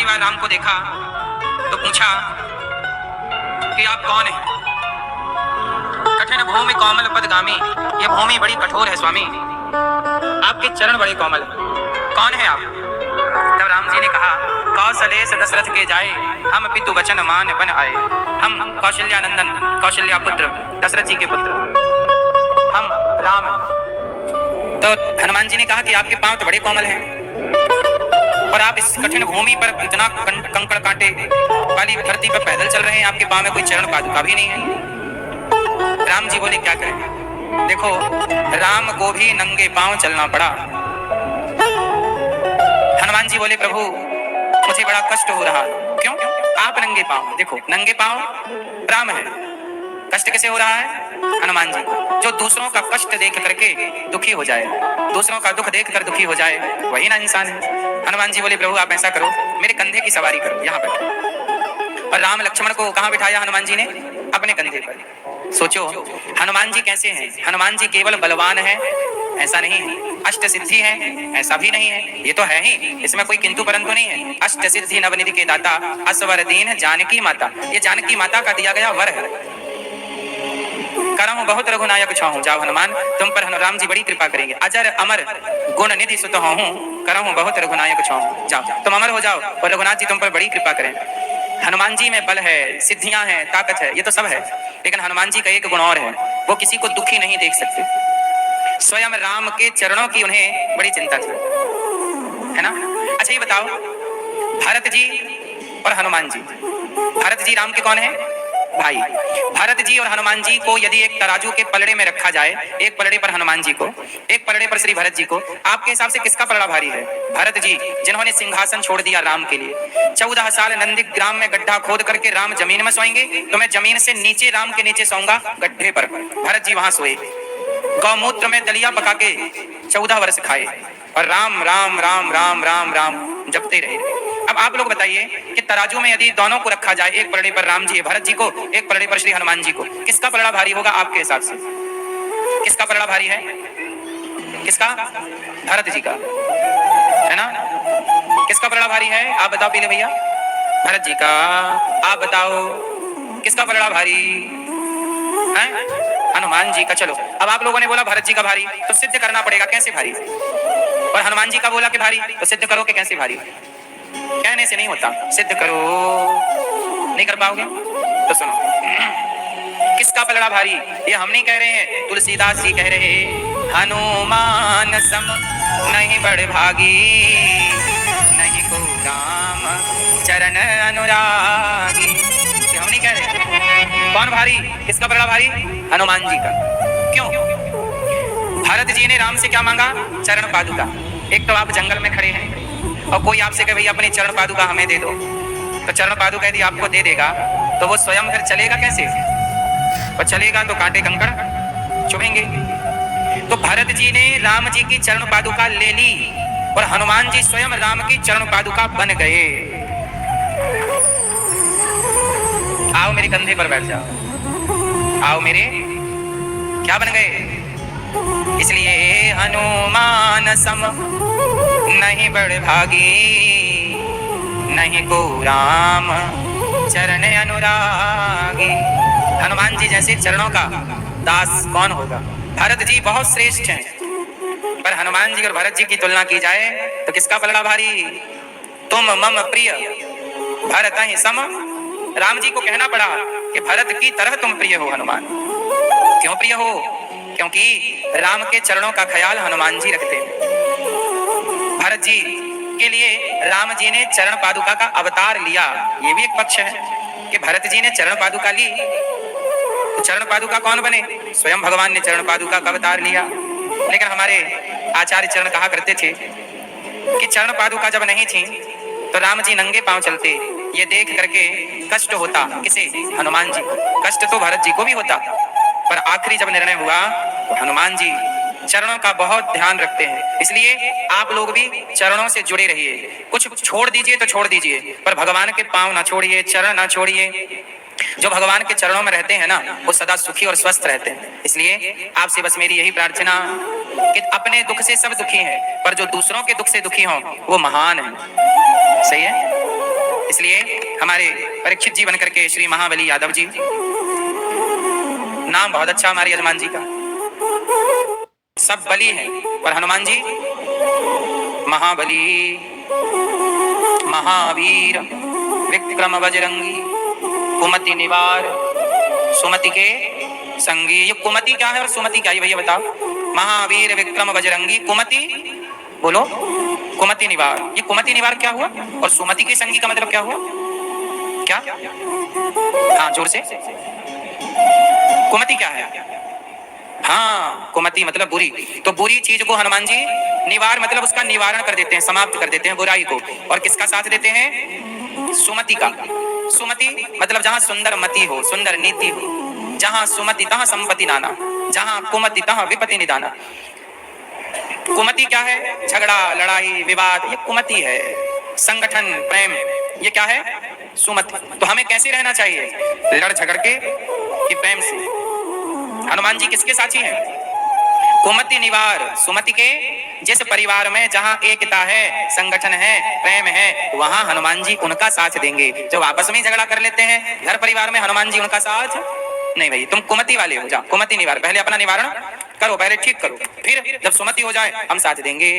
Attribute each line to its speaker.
Speaker 1: पहली बार राम को देखा तो पूछा कि आप कौन हैं? कठिन भूमि कोमल पदगामी, ये भूमि बड़ी कठोर है स्वामी, आपके चरण बड़े कोमल, कौन है आप? तब राम जी ने कहा, कौशलेश दशरथ के जाए, हम पितु वचन मान बन आए। हम कौशल्यानंदन, कौशल्या पुत्र, दशरथ जी के पुत्र, हम राम। तो हनुमान जी ने कहा कि आपके पांव तो बड़े कोमल हैं और आप इस कठिन भूमि पर इतना कंकड़ कांटे वाली धरती पर पैदल चल रहे हैं, आपके पांव में कोई चरण पादुका भी नहीं है। राम जी बोले, क्या करें? देखो, राम को भी नंगे पांव चलना पड़ा। हनुमान जी बोले, प्रभु मुझे बड़ा कष्ट हो रहा। क्यों? आप नंगे पांव, देखो नंगे पांव राम है, कष्ट कैसे हो रहा है? हनुमान जी को, जो दूसरों का कष्ट देख करके दुखी हो जाए, दूसरों का दुख देख कर दुखी हो जाए, वही ना इंसान है। हनुमान जी बोले, प्रभु आप ऐसा करो, मेरे कंधे की सवारी करो, यहाँ पर। और राम लक्ष्मण को कहाँ बिठाया हनुमान जी ने? अपने कंधे पर। सोचो हनुमान जी कैसे हैं? हनुमान जी केवल बलवान है ऐसा नहीं है, अष्ट सिद्धि है ऐसा भी नहीं है, ये तो है ही, इसमें कोई किंतु परंतु नहीं है। अष्ट सिद्धि नवनिधि के दाता, असवर दीन जानकी माता, ये जानकी माता का दिया गया वर है। करहूं बहुत रघुनायक छाहूं, जाओ हनुमान तुम पर राम जी बड़ी कृपा करेंगे। अजर अमर गुण निधि सुत हूं, करहूं बहुत रघुनायक छाहूं, जाओ तुम अमर हो जाओ और रघुनाथ जी तुम पर बड़ी कृपा करें। हनुमान जी में बल है, सिद्धियां हैं, ताकत है, ये तो सब है, लेकिन हनुमान जी का एक गुण और है, वो किसी को दुखी नहीं देख सकते। स्वयं राम के चरणों की उन्हें बड़ी चिंता थी, है ना? अच्छा ये बताओ, भरत जी और हनुमान जी, भरत जी राम के कौन है? भाई। भरत जी और हनुमान जी को यदि एक तराजू के पलड़े में रखा जाए, एक पलड़े पर हनुमान जी को, एक पलड़े पर श्री भरत जी को, आपके हिसाब से किसका पलड़ा भारी है? भरत जी, जिन्होंने सिंहासन छोड़ दिया राम के लिए। 14 साल नंदीग्राम में गड्ढा खोद करके राम जमीन में सोएंगे, तो मैं जमीन से नीचे राम के नीचे सोऊंगा गड्ढे पर, भरत जी वहां सोए। गौमूत्र में दलिया पका के 14 वर्ष खाए और राम राम राम राम राम राम जपते रहे। अब आप लोग बताइए कि तराजू में यदि दोनों को रखा जाए, एक पलड़े पर राम जी भरत जी को, एक पलड़े पर श्री हनुमान जी को, किसका पलड़ा भारी होगा आपके हिसाब से? किसका पलड़ा भारी है? किसका? भरत जी का, है ना? किसका पलड़ा भारी है? आप बताओ पीले भैया। भरत जी का। आप बताओ किसका पलड़ा भारी है? हनुमान जी का। चलो अब आप लोगों ने बोला भरत जी का भारी, तो सिद्ध करना पड़ेगा कैसे भारी, और हनुमान जी का बोला कि भारी, तो सिद्ध करो कि कैसे भारी। कहने से नहीं होता, सिद्ध करो। नहीं कर पाओगे तो सुनो, किसका पलड़ा भारी ये हम नहीं कह रहे हैं, तुलसीदास जी कह रहे, हनुमान सम नहीं बड़ भागी, नहीं को राम चरण अनुरागी। ये हम नहीं कह रहे। कौन भारी? किसका पलड़ा भारी? हनुमान जी का। क्यों? भरत जी ने राम से क्या मांगा? चरण पादुका। एक तो आप जंगल में खड़े हैं और कोई आपसे कहे भैया अपनी चरण पादुका हमें दे दो, तो चरण पादुका यदि आपको दे देगा तो वो स्वयं फिर चलेगा कैसे? और चलेगा तो कांटे कंकड़ चुभेंगे। तो भरत जी ने राम जी की चरण पादुका ले ली और हनुमान जी स्वयं राम की चरण पादुका बन गए। आओ मेरे कंधे पर बैठ जाओ, आओ मेरे, क्या बन गए? इसलिए हनुमान सम नहीं बड़ भागी, नहीं को राम चरण अनुरागी। हनुमान जी जैसे चरणों का दास कौन होगा? भरत जी बहुत श्रेष्ठ हैं, पर हनुमान जी और भरत जी की तुलना की जाए तो किसका पलड़ा भारी? तुम मम प्रिय भरत ही सम। राम जी को कहना पड़ा कि भरत की तरह तुम प्रिय हो हनुमान। क्यों प्रिय हो? क्योंकि राम के चरणों का ख्याल हनुमान जी रखते हैं। भरत जी के लिए राम जी ने चरण पादुका का अवतार लिया, ये भी एक पक्ष है कि भरत जी ने चरण पादुका ली, तो चरण पादुका कौन बने? स्वयं भगवान ने चरण पादुका का अवतार लिया। लेकिन हमारे आचार्य चरण कहा करते थे कि चरण पादुका जब नहीं थी तो राम जी नंगे पांव चलते, ये देख करके कष्ट होता किसे? हनुमान जी को। कष्ट तो भरत जी को भी होता, पर आखिरी जब निर्णय हुआ तो हनुमान जी चरणों का बहुत ध्यान रखते हैं। इसलिए आप लोग भी चरणों से जुड़े रहिए। कुछ छोड़ दीजिए तो छोड़ दीजिए, पर भगवान के पांव ना छोड़िए, चरण ना छोड़िए। जो भगवान के चरणों में रहते हैं ना, वो सदा सुखी और स्वस्थ रहते हैं। इसलिए आपसे बस मेरी यही प्रार्थना कि अपने दुख से सब दुखी हैं, पर जो दूसरों के दुख से दुखी हों वो महान है। सही है? इसलिए हमारे परीक्षित जी बनकर के श्री महाबली यादव जी, नाम बहुत अच्छा हमारे यजमान जी का, सब बली है, और हनुमान जी महाबली, महावीर, विक्रम बजरंगी, कुमति निवार, सुमति के संगी। ये कुमति क्या है और सुमति क्या है भैया बताओ? महावीर, विक्रम बजरंगी, कुमति, बोलो, कुमति निवार। ये कुमति निवार क्या हुआ और सुमति के संगी का मतलब क्या हुआ? क्या? हाँ जोर से। कुमति क्या है? हाँ, कुमति मतलब बुरी। तो बुरी चीज को हनुमान जी निवार मतलब उसका निवारण कर देते हैं, समाप्त कर देते हैं बुराई को। और किसका साथ देते हैं? सुमति का। सुमति मतलब जहां सुंदर मति हो, सुंदर नीति हो, जहां सुमति तहां संपत्ति नाना, जहां कुमति तहां विपत्ति निदाना। कुमति क्या है? झगड़ा, लड़ाई, विवाद, ये कुमति है। संगठन, प्रेम, ये क्या है? सुमति। तो हमें कैसे रहना चाहिए? लड़ झगड़ के कि प्रेम से? हनुमान जी किसके साथी हैं? कुमति निवार, सुमति के। जिस परिवार में जहां एकता है, संगठन है, प्रेम है, वहां हनुमान जी उनका साथ देंगे। जब आपस में झगड़ा कर लेते हैं घर परिवार में, हनुमान जी उनका साथ नहीं। भाई तुम कुमति वाले हो, जाओ कुमति निवार, पहले अपना निवारण करो, पहले ठीक करो, फिर जब सुमति हो जाए हम साथ देंगे।